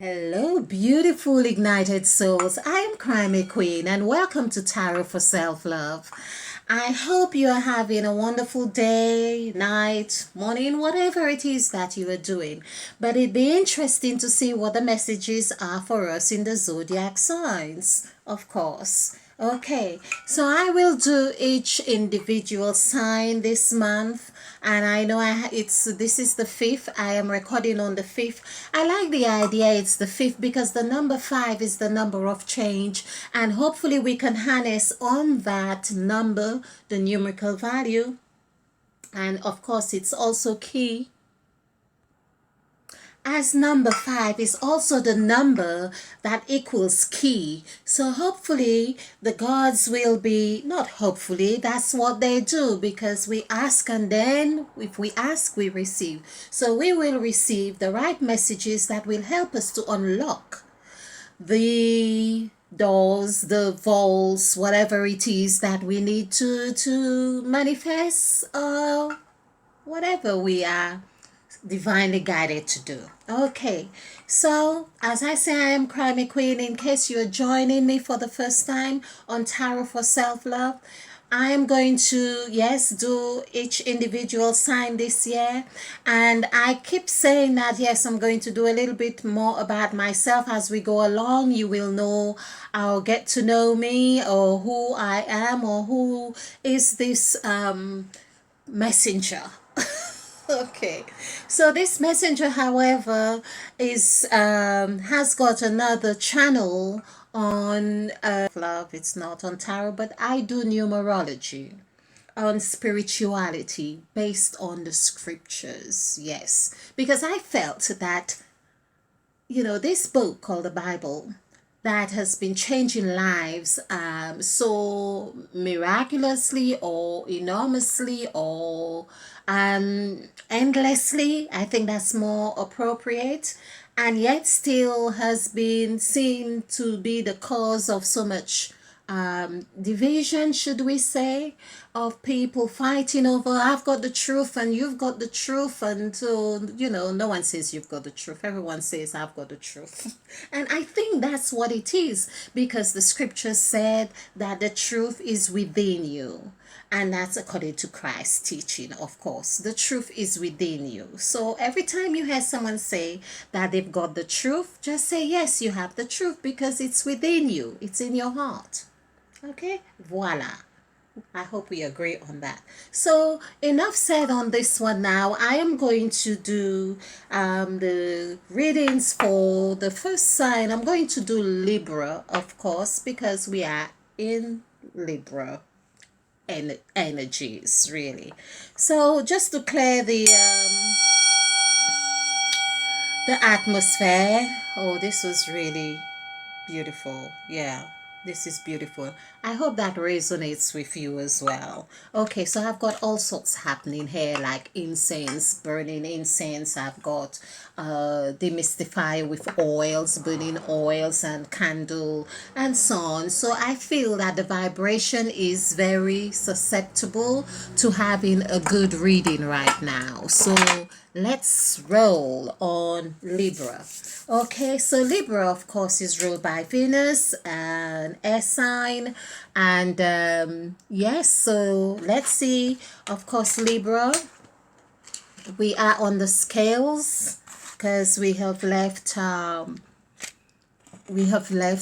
Hello, beautiful ignited souls. I am Crimey Queen and welcome to Tarot for Self Love. I hope you are having a wonderful day, night, morning, whatever it is that you are doing. But it'd be interesting to see what the messages are for us in the zodiac signs, of course. Okay, so I will do each individual sign this month, and I know it's this is the fifth. I am recording on the fifth. I like the idea it's the fifth because the number five is the number of change, and hopefully we can harness on that number the numerical value, and of course it's also key as number five is also the number that equals key. So hopefully the gods will be, not hopefully, that's what they do because we ask and then if we ask, we receive. So we will receive the right messages that will help us to unlock the doors, the vaults, whatever it is that we need to manifest, whatever we are divinely guided to do. Okay, so as I say, I am Crimey Queen. In case you're joining me for the first time on Tarot for Self Love, I am going to, yes, do each individual sign this year. And I keep saying that, yes, I'm going to do a little bit more about myself as we go along. You will know, I'll get to know me or who I am or who is this messenger. Okay, so this messenger, however, is has got another channel on love. It's not on tarot, but I do numerology on spirituality based on the scriptures. Yes, because I felt that this book called the Bible that has been changing lives so miraculously or enormously or endlessly. I think that's more appropriate, and yet still has been seen to be the cause of so much division, should we say, of people fighting over I've got the truth and you've got the truth, and so no one says you've got the truth, everyone says I've got the truth. And I think that's what it is, because the scripture said that the truth is within you, and that's according to Christ's teaching. Of course, the truth is within you. So every time you hear someone say that they've got the truth, just say yes, you have the truth, because it's within you, it's in your heart. Okay, voila. I hope we agree on that. So enough said on this one. Now I am going to do the readings for the first sign. I'm going to do Libra, of course, because we are in Libra energies, really. So just to clear the atmosphere. Oh, this was really beautiful. Yeah, this is beautiful. I hope that resonates with you as well. Okay, so I've got all sorts happening here, like incense, burning incense. I've got demystify with oils, burning oils and candle and so on. So I feel that the vibration is very susceptible to having a good reading right now. So let's roll on Libra. Okay, so Libra, of course, is ruled by Venus, an air sign. And yes, so let's see. Of course, Libra, we are on the scales because we have left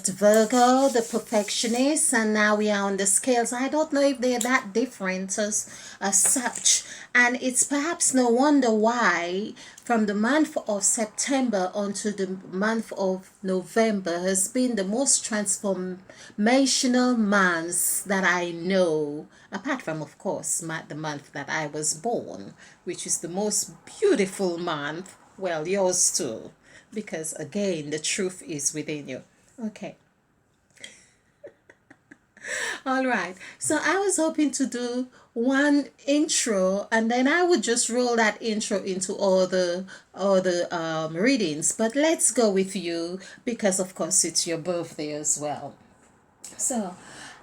Virgo, the perfectionist, and now we are on the scales. I don't know if they're that different as such. And it's perhaps no wonder why from the month of September onto the month of November has been the most transformational months that I know, apart from, of course, the month that I was born, which is the most beautiful month. Well, yours too, because again the truth is within you. Okay, all right, so I was hoping to do one intro and then I would just roll that intro into all the readings, but let's go with you because of course it's your birthday as well. So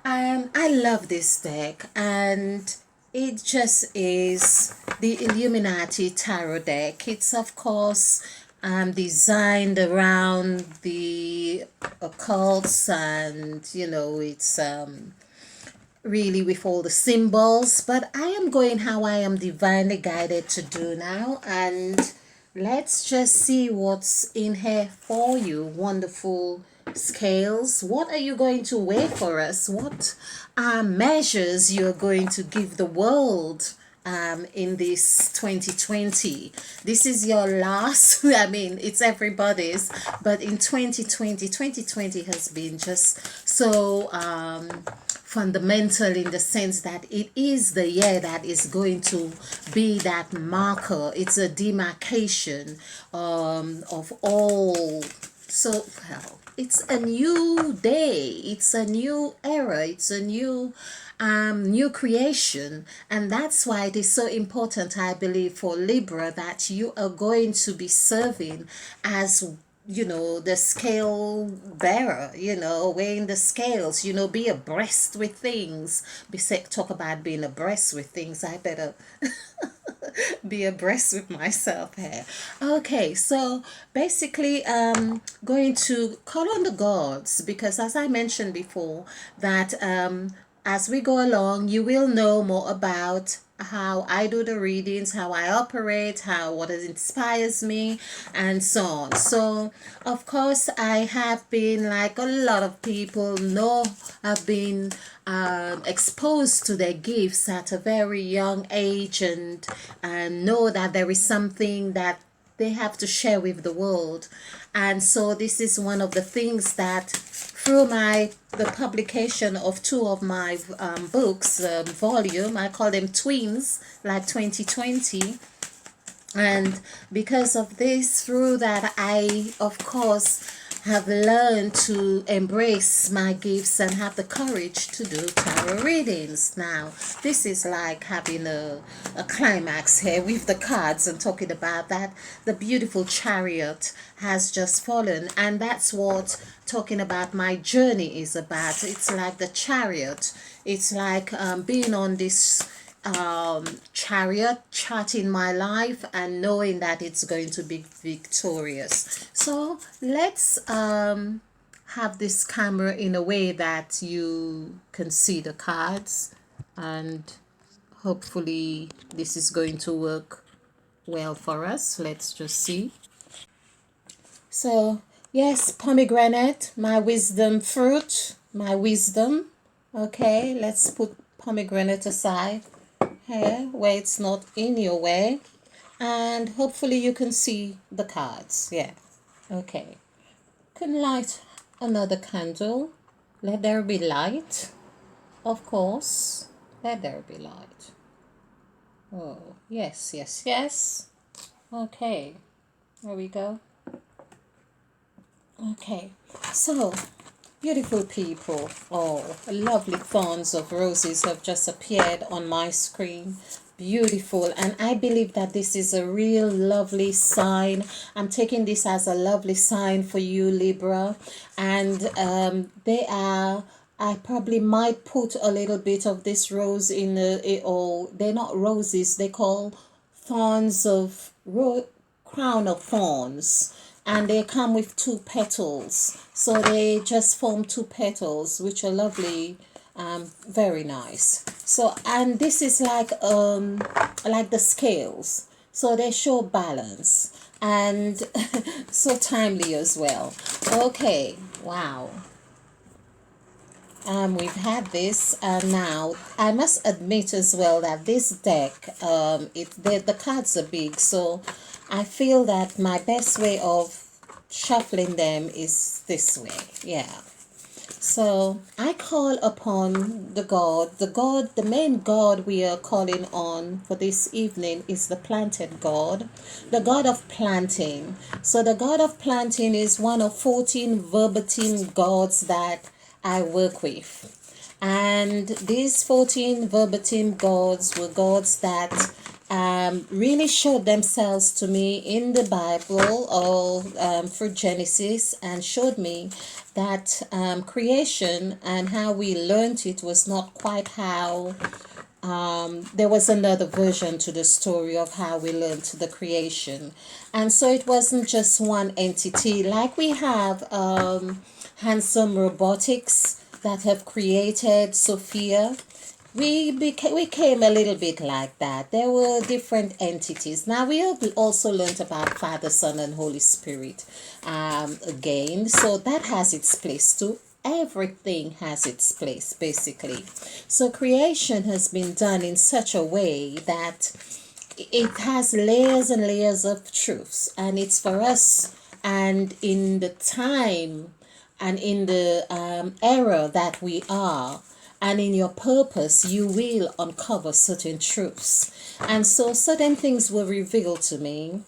I love this deck, and it just is the Illuminati Tarot deck. It's, of course, designed around the occults, and it's really with all the symbols. But I am going how I am divinely guided to do now, and let's just see what's in here for you, wonderful scales. What are you going to weigh for us? What measures you're going to give the world in this 2020? This is your last, I mean, it's everybody's, but in 2020 has been just so fundamental, in the sense that it is the year that is going to be that marker. It's a demarcation of all. So, well, it's a new day, it's a new era, it's a new creation. And that's why it is so important, I believe, for Libra, that you are going to be serving as the scale bearer, weighing the scales, be abreast with things. Talk about being abreast with things. I better be abreast with myself here. Okay, so basically going to call on the gods, because as I mentioned before, that as we go along, you will know more about how I do the readings, how I operate, how what inspires me, and so on. So, of course, I have been, like a lot of people know, I've been exposed to their gifts at a very young age, and know that there is something that they have to share with the world. And so this is one of the things that, through the publication of two of my books, volume, I call them twins, like 2020. And because of this, through that, I of course have learned to embrace my gifts and have the courage to do tarot readings. Now, this is like having a climax here with the cards and talking about that. The beautiful Chariot has just fallen, and that's what talking about my journey is about. It's like the Chariot. It's like being on this chariot, charting my life and knowing that it's going to be victorious. So let's have this camera in a way that you can see the cards, and hopefully this is going to work well for us. Let's just see. So yes, pomegranate, my wisdom fruit, my wisdom. Okay, let's put pomegranate aside here where it's not in your way, and hopefully you can see the cards. Yeah, okay. Can light another candle. Let there be light, of course. Let there be light. Oh yes, yes, yes. Okay, there we go. Okay, so beautiful people, oh, lovely thorns of roses have just appeared on my screen. Beautiful, and I believe that this is a real lovely sign. I'm taking this as a lovely sign for you, Libra, and they are. I probably might put a little bit of this rose in or they're not roses. They call thorns of crown of thorns, and they come with two petals, so they just form two petals, which are lovely, very nice. So, and this is like the scales, so they show balance, and so timely as well. Okay, wow. We've had this, now I must admit as well that this deck, the cards are big, so I feel that my best way of shuffling them is this way. Yeah. So I call upon the main god we are calling on for this evening is the planted god, the god of planting. So the god of planting is one of 14 verbatim gods that I work with. And these 14 verbatim gods were gods that really showed themselves to me in the Bible, or through Genesis, and showed me that creation and how we learned it was not quite how there was another version to the story of how we learned the creation. And so it wasn't just one entity, like we have handsome robotics that have created Sophia. We came a little bit like that. There were different entities. Now we have also learned about Father, Son, and Holy Spirit again. So that has its place too. Everything has its place basically. So creation has been done in such a way that it has layers and layers of truths, and it's for us, and in the time and in the era that we are, and in your purpose, you will uncover certain truths. And so certain things were revealed to me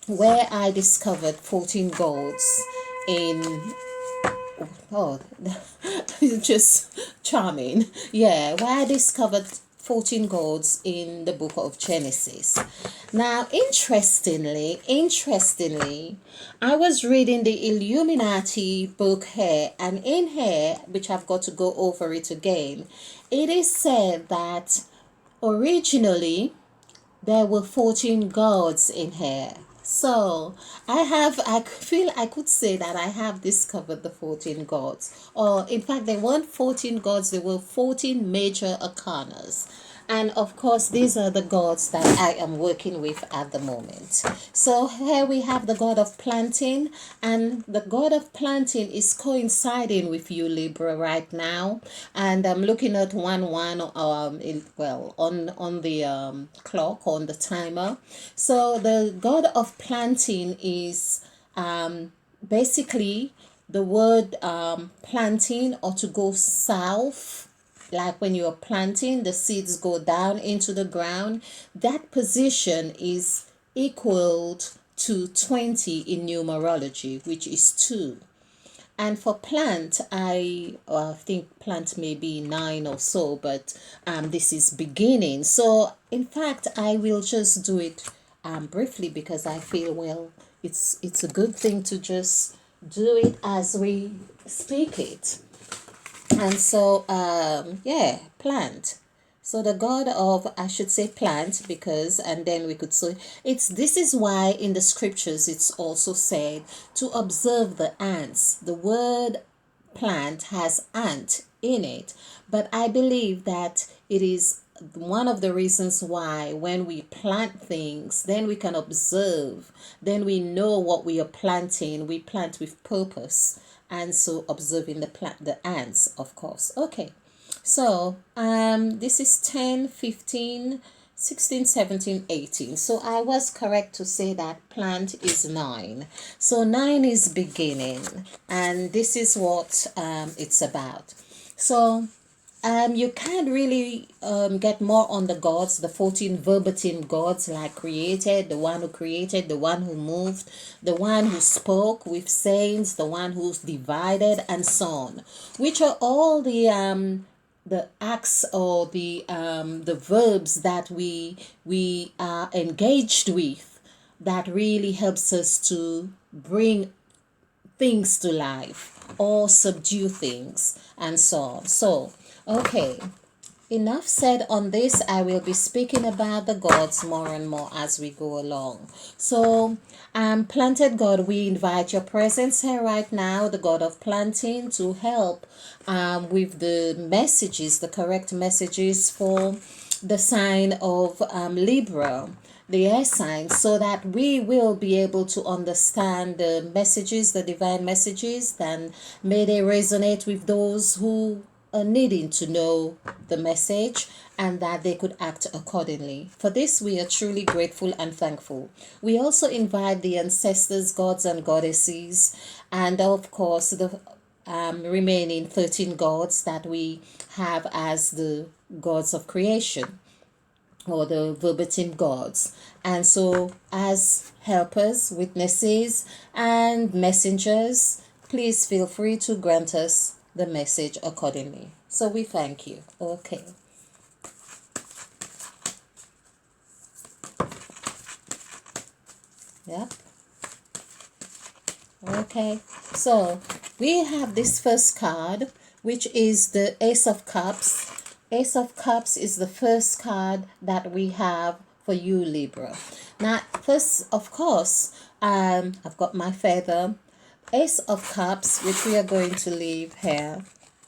where I discovered 14 gods in, oh, just charming. Yeah, where I discovered 14 gods in the book of Genesis. Now, interestingly, I was reading the Illuminati book here, and in here, which I've got to go over it again, it is said that originally there were 14 gods in here. So I feel I could say that I have discovered the 14 gods. Or in fact, there weren't 14 gods, there were 14 major arcanas. And of course, these are the gods that I am working with at the moment. So here we have the god of planting, and the god of planting is coinciding with you, Libra, right now. And I'm looking at 1 1 on the clock, on the timer. So the god of planting is basically the word planting, or to go south, like when you're planting, the seeds go down into the ground. That position is equaled to 20 in numerology, which is 2. And for plant, I think plant may be 9 or so, but this is beginning. So in fact, I will just do it briefly, because I feel, well, it's a good thing to just do it as we speak it. And so, yeah, plant. So the god of, I should say plant, because, and then we could say, this is why in the scriptures it's also said to observe the ants. The word plant has ant in it, but I believe that it is one of the reasons why when we plant things, then we can observe, then we know what we are planting. We plant with purpose, and so observing the ants, of course. Okay, so this is 10, 15, 16, 17, 18. So I was correct to say that plant is 9. So 9 is beginning, and this is what it's about. So you can't really get more on the gods, the 14 verbatim gods, like created, the one who created, the one who moved, the one who spoke with saints, the one who's divided, and so on, which are all the acts, or the verbs that we are engaged with, that really helps us to bring things to life or subdue things, and so on. So okay, enough said on this. I will be speaking about the gods more and more as we go along. So, planted God, we invite your presence here right now, the God of planting, to help with the messages, the correct messages for the sign of Libra, the air sign, so that we will be able to understand the messages, the divine messages, and may they resonate with those who needing to know the message, and that they could act accordingly. For this, we are truly grateful and thankful. We also invite the ancestors, gods and goddesses, and of course the remaining 13 gods that we have as the gods of creation, or the verbatim gods. And so, as helpers, witnesses, and messengers, please feel free to grant us the message accordingly. So we thank you. Okay. Yep. Okay. So we have this first card, which is the Ace of Cups. Ace of Cups is the first card that we have for you, Libra. Now, first, of course, I've got my feather. Ace of Cups, which we are going to leave here.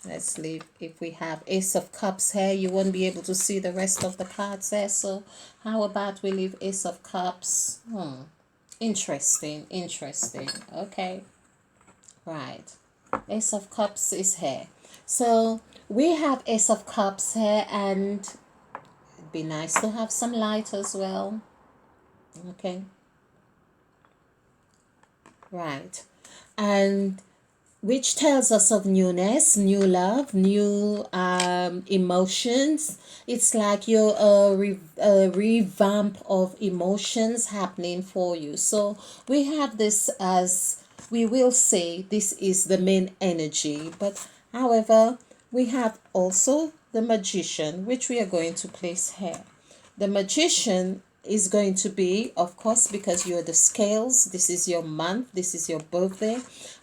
Let's leave. If we have Ace of Cups here, you won't be able to see the rest of the cards there. So how about we leave Ace of Cups? Interesting, interesting. Okay, right. Ace of Cups is here. So we have Ace of Cups here, and it'd be nice to have some light as well. Okay, right. And which tells us of newness, new love, new emotions. It's like you're a revamp of emotions happening for you. So we have this as, we will say this is the main energy, but however, we have also the magician, which we are going to place here. The magician is going to be, of course, because you're the scales, this is your month, this is your birthday,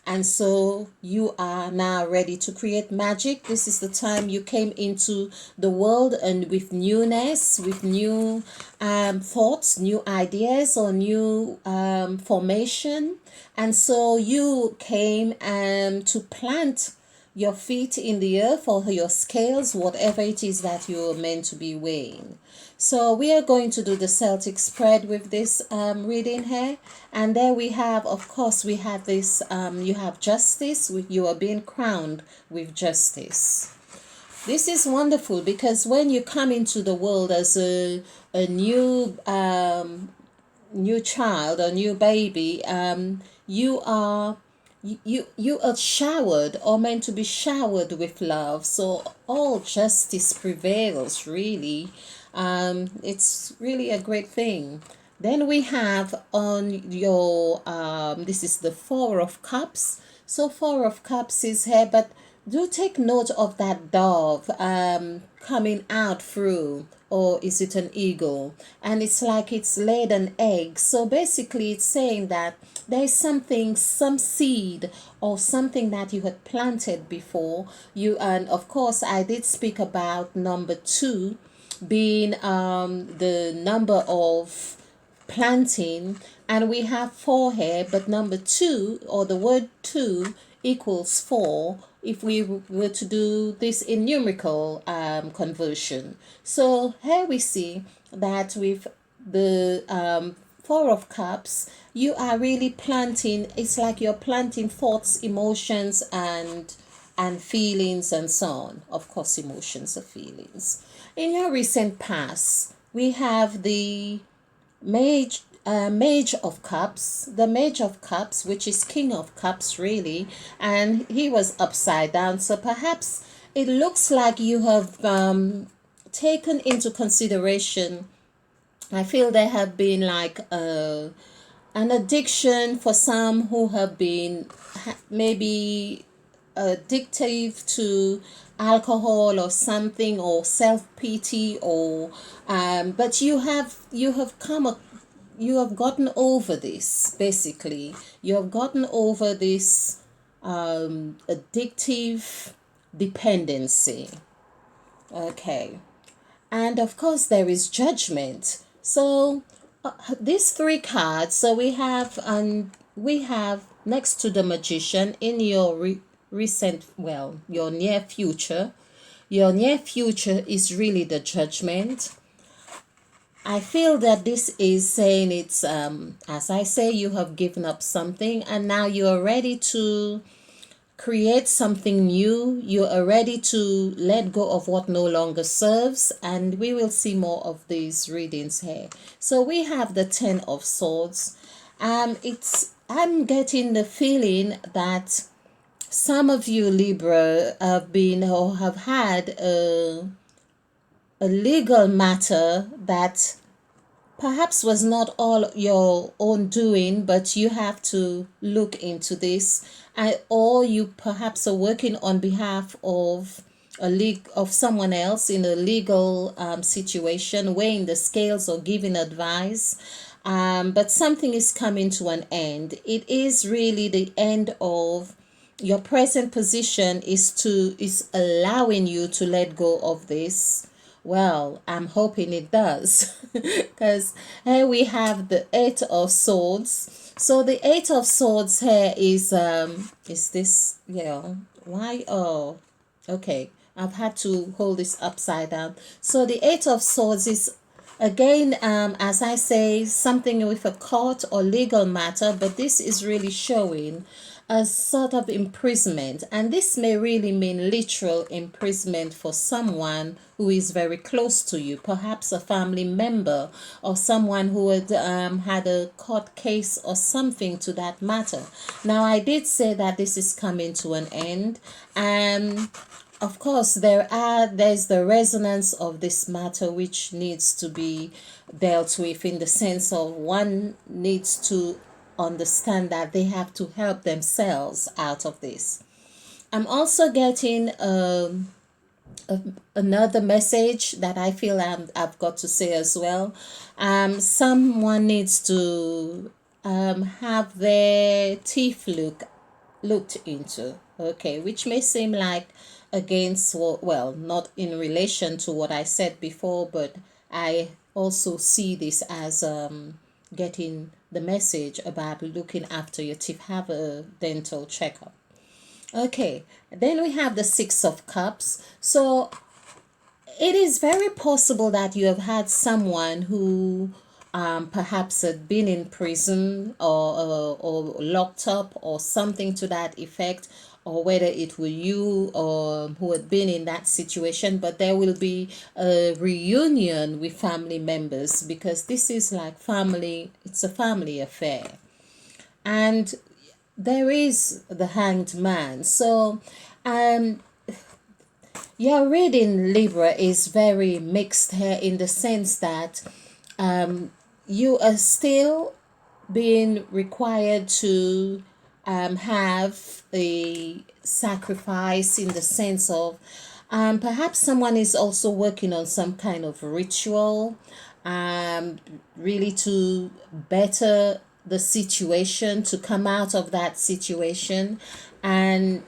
and so you are now ready to create magic. This is the time you came into the world, and with newness, with new thoughts, new ideas, or new formation, and so you came to plant your feet in the earth, or your scales, whatever it is that you're meant to be weighing. So we are going to do the Celtic spread with this reading here. And there we have, of course, we have this, you have justice, you are being crowned with justice. This is wonderful because when you come into the world as a new child, a new baby, you are you are showered, or meant to be showered with love, so all justice prevails, really. It's really a great thing. Then we have on your this is the Four of Cups. So Four of Cups is here, but do take note of that dove coming out through, or is it an eagle? And it's like it's laid an egg. So basically it's saying that there is something, some seed or something that you had planted before you. And of course I did speak about number two being the number of planting, and we have four here, but number two, or the word two, equals four if we were to do this in numerical conversion. So here we see that with the Four of Cups, you are really planting. It's like you're planting thoughts, emotions, and feelings, and so on. Of course, emotions are feelings. In your recent past, we have the Mage of Cups, the Mage of Cups, which is King of Cups, really, and he was upside down. So perhaps it looks like you have taken into consideration. I feel there have been like an addiction for some who have been maybe addictive to alcohol or something, or self-pity, or but you have gotten over this. Basically you have gotten over this addictive dependency. Okay. And of course there is judgment. So these three cards, so we have next to the magician in your recent, well, your near future. Your near future is really the judgment. I feel that this is saying it's as I say, you have given up something and now you are ready to create something new. You are ready to let go of what no longer serves, and we will see more of these readings here. So we have the Ten of Swords. I'm getting the feeling that some of you Libra have been, or have had a legal matter that perhaps was not all your own doing, but you have to look into this. Or you perhaps are working on behalf of of someone else in a legal situation, weighing the scales or giving advice. But something is coming to an end. It is really the end of your present position is allowing you to let go of this. Well, I'm hoping it does. Because here we have the Eight of Swords. So the Eight of Swords here is this, why? Oh, okay. I've had to hold this upside down. So the Eight of Swords is again, as I say, something with a court or legal matter, but this is really showing a sort of imprisonment, and this may really mean literal imprisonment for someone who is very close to you, perhaps a family member or someone who had had a court case or something to that matter. Now, I did say that this is coming to an end, and of course there's the resonance of this matter which needs to be dealt with, in the sense of one needs to understand that they have to help themselves out of this. I'm also getting another message that I feel I've got to say as well. Someone needs to have their teeth looked into, okay, which may seem like against what, well, not in relation to what I said before, but I also see this as getting the message about looking after your teeth. Have a dental checkup. Okay, then we have the Six of Cups. So it is very possible that you have had someone who perhaps had been in prison or locked up or something to that effect, or whether it were you or who had been in that situation. But there will be a reunion with family members, because this is like family, it's a family affair. And there is the Hanged Man. So um your reading, Libra, is very mixed here, in the sense that you are still being required to have a sacrifice, in the sense of perhaps someone is also working on some kind of ritual, really to better the situation, to come out of that situation. And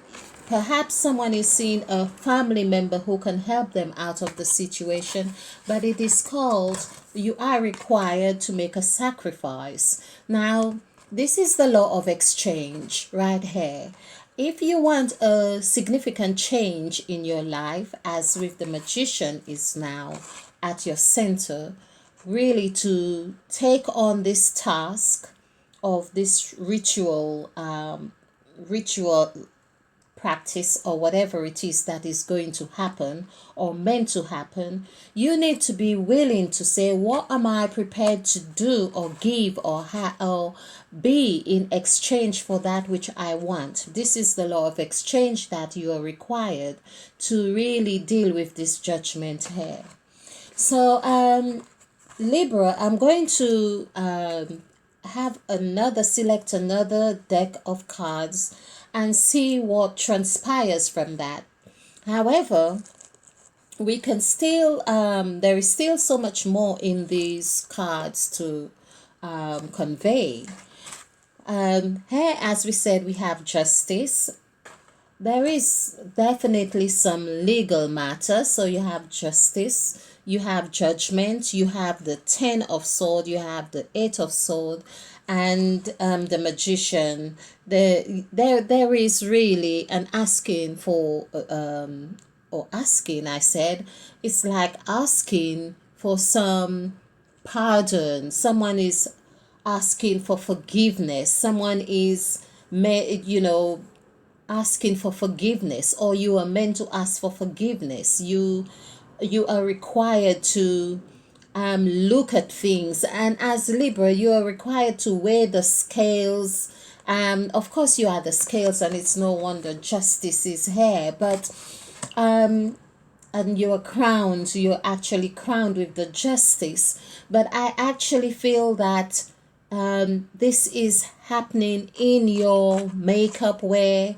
perhaps someone is seeing a family member who can help them out of the situation, but it is called, you are required to make a sacrifice. Now, this is the law of exchange right here. If you want a significant change in your life, as with the magician is now at your center, really to take on this task of this ritual practice, or whatever it is that is going to happen or meant to happen, you need to be willing to say, what am I prepared to do or give or be in exchange for that which I want? This is the law of exchange that you are required to really deal with this judgment here. So, Libra, I'm going to select another deck of cards and see what transpires from that. However, we can still, there is still so much more in these cards to convey. Here, as we said, we have justice. There is definitely some legal matter. So you have justice, you have judgment, you have the Ten of Sword, you have the Eight of Sword, and the Magician. There is really an asking for, or asking, I said, it's like asking for some pardon. Someone is asking for forgiveness. Someone is, asking for forgiveness, or you are meant to ask for forgiveness. You are required to look at things, and as Libra, you are required to weigh the scales. Of course, you are the scales, and it's no wonder justice is here. But and you're actually crowned with the justice. But I actually feel that this is happening in your makeup, where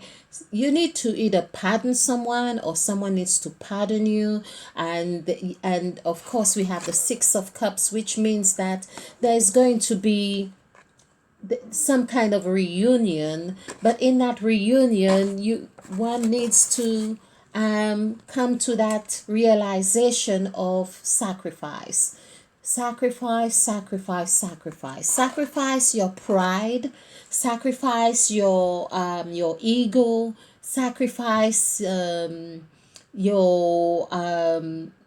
you need to either pardon someone or someone needs to pardon you. And of course, we have the Six of Cups, which means that there's going to be some kind of reunion, but in that reunion one needs to come to that realization of sacrifice. Sacrifice your pride, sacrifice your ego, sacrifice your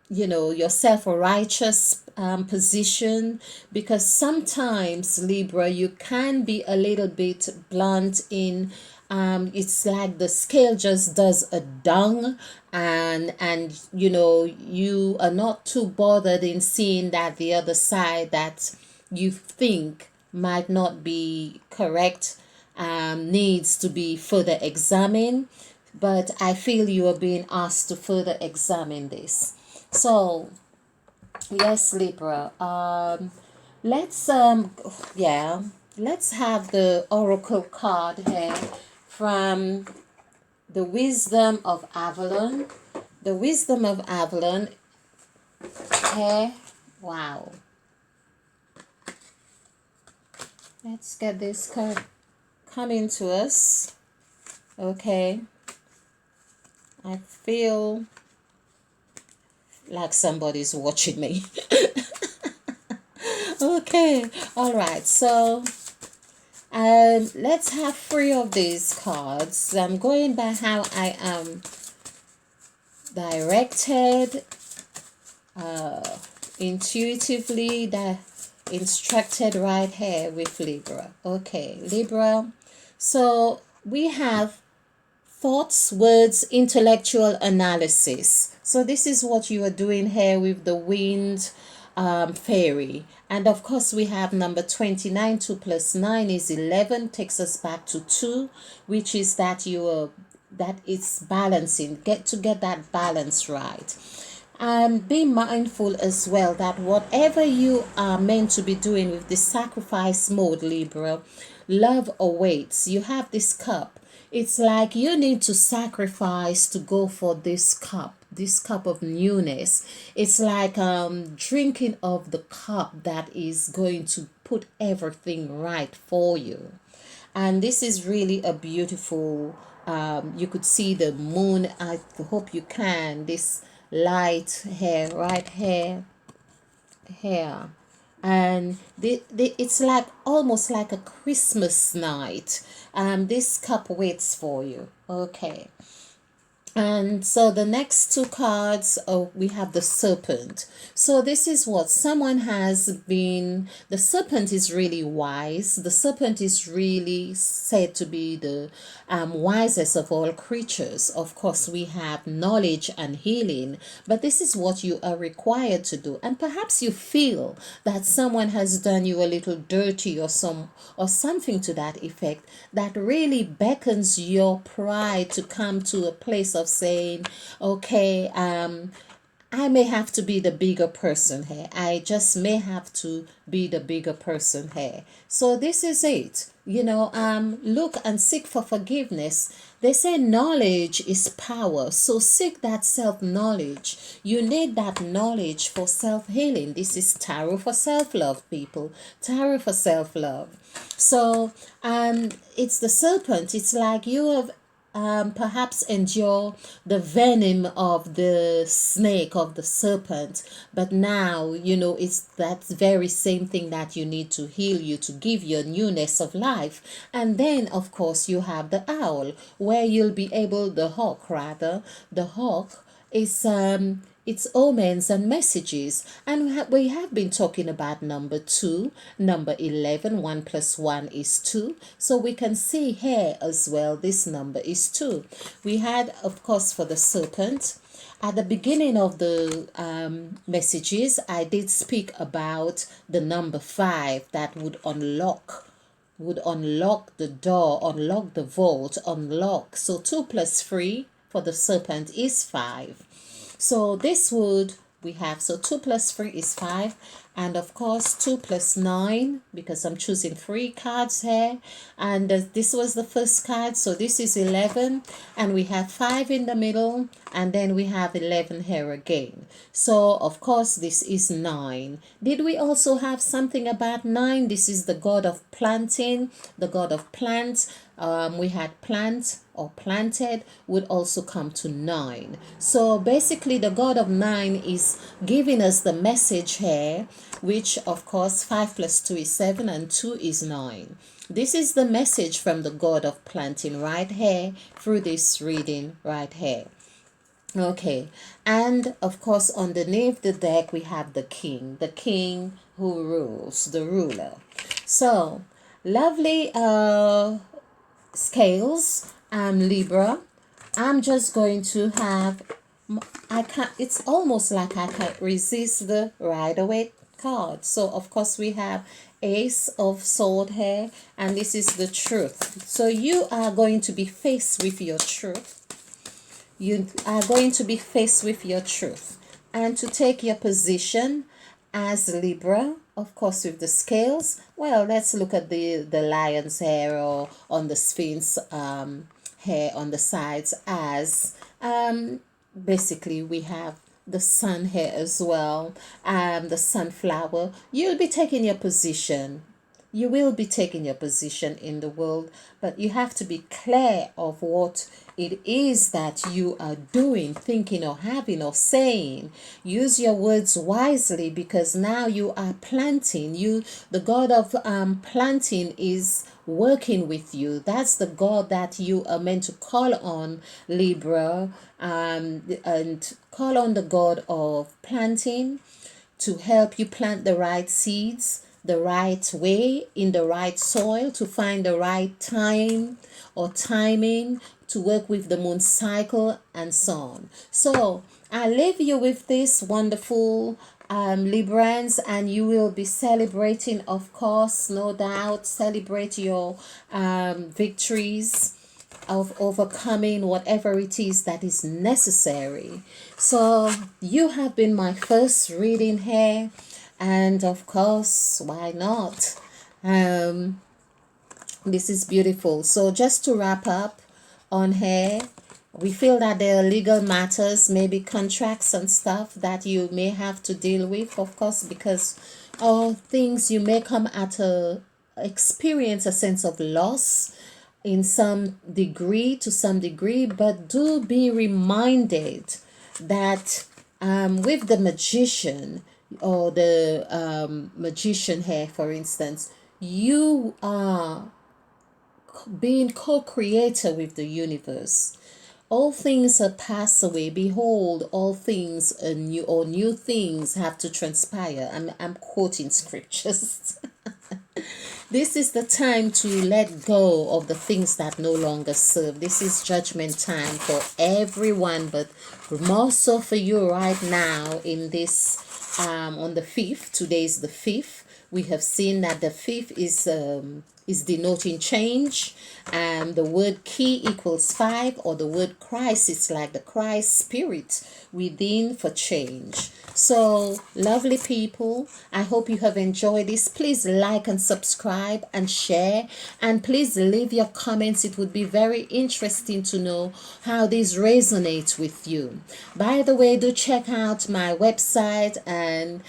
your self-righteous position, because sometimes, Libra, you can be a little bit blunt in it's like the scale just does a dung, and you are not too bothered in seeing that the other side that you think might not be correct needs to be further examined. But I feel you are being asked to further examine this. So, yes, Libra. Let's yeah, let's have the oracle card here from the Wisdom of Avalon. The Wisdom of Avalon here. Wow. Let's get this card coming to us. Okay. I feel like somebody's watching me. Okay, all right. So let's have three of these cards. I'm going by how I am directed, intuitively, that instructed right here with Libra. Okay, Libra. So we have thoughts, words, intellectual analysis. So this is what you are doing here with the wind fairy. And of course we have number 29. 2 plus 9 is 11, takes us back to 2, which is that you are that it's balancing, get that balance right. And be mindful as well that whatever you are meant to be doing with the sacrifice mode, Libra, love awaits. You have this cup. It's like you need to sacrifice to go for this cup of newness. It's like drinking of the cup that is going to put everything right for you. And this is really a beautiful, you could see the moon. I hope you can. This light here, right here, and it's like almost like a Christmas night. This cup waits for you. Okay. And so the next two cards, oh, we have the serpent. So this is what someone has been. The serpent is really wise. The serpent is really said to be the wisest of all creatures. Of course, we have knowledge and healing, but this is what you are required to do. And perhaps you feel that someone has done you a little dirty or something to that effect that really beckons your pride to come to a place of saying, okay, I may have to be the bigger person here. I just may have to be the bigger person here. So this is it. Look and seek for forgiveness. They say knowledge is power. So seek that self-knowledge. You need that knowledge for self-healing. This is tarot for self-love, people. Tarot for self-love. So it's the serpent. It's like you have perhaps endure the venom of the snake, of the serpent, but now it's that very same thing that you need to heal you, to give you a newness of life. And then of course you have the owl, where you'll be able, the hawk rather, the hawk is its omens and messages. And we have been talking about number 2, number 11. 1 plus 1 is 2. So we can see here as well, this number is 2. We had, of course, for the serpent, at the beginning of the messages, I did speak about the number 5 that would unlock the door, unlock the vault, unlock. So 2 plus 3 for the serpent is 5. So this would we have, so 2 plus 3 is 5, and of course 2 plus 9, because I'm choosing 3 cards here, and this was the first card, so this is 11, and we have 5 in the middle, and then we have 11 here again. So of course this is 9. Did we also have something about 9? This is the god of planting, the god of plants. We had plant or planted would also come to 9. So basically the god of 9 is giving us the message here, which of course 5 plus 2 is 7 and 2 is 9. This is the message from the god of planting right here through this reading right here. Okay, and of course underneath the deck we have the king who rules, the ruler. So lovely scales. I'm Libra. I'm just going to have, I can't, it's almost like I can't resist the Rider-Waite card. So of course we have Ace of Sword here, and this is the truth. So you are going to be faced with your truth. You are going to be faced with your truth, and to take your position as Libra, of course with the scales. Well, let's look at the lion's hair, or on the sphinx hair on the sides, as basically we have the sun here as well, the sunflower. You'll be taking your position. You will be taking your position in the world, but you have to be clear of what it is that you are doing, thinking, or having, or saying. Use your words wisely, because now you are planting. The god of planting is working with you. That's the god that you are meant to call on, Libra, and call on the god of planting to help you plant the right seeds the right way, in the right soil, to find the right time or timing to work with the moon cycle, and so on. So I leave you with this wonderful Librans, and you will be celebrating, of course, no doubt, celebrate your victories of overcoming whatever it is that is necessary. So you have been my first reading here, and of course, why not? This is beautiful. So just to wrap up on here, we feel that there are legal matters, maybe contracts and stuff that you may have to deal with, of course, because all things you may come at experience a sense of loss in some degree, to some degree, but do be reminded that with the magician, or the magician here, for instance, you are being co-creator with the universe. All things are passed away. Behold, all things are new, or new things have to transpire. I'm quoting scriptures. This is the time to let go of the things that no longer serve. This is judgment time for everyone, but more so for you right now in this on the 5th. Today is the 5th. We have seen that the 5th is denoting change, and the word key equals 5, or the word Christ is like the Christ spirit within for change. So lovely people, I hope you have enjoyed this. Please like and subscribe and share, and please leave your comments. It would be very interesting to know how this resonates with you. By the way, do check out my website and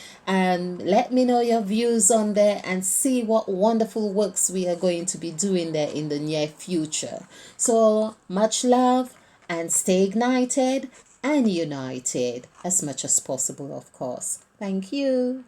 let me know your views on there, and see what wonderful works we are going to be doing there in the near future. So much love, and stay ignited and united as much as possible, of course. Thank you.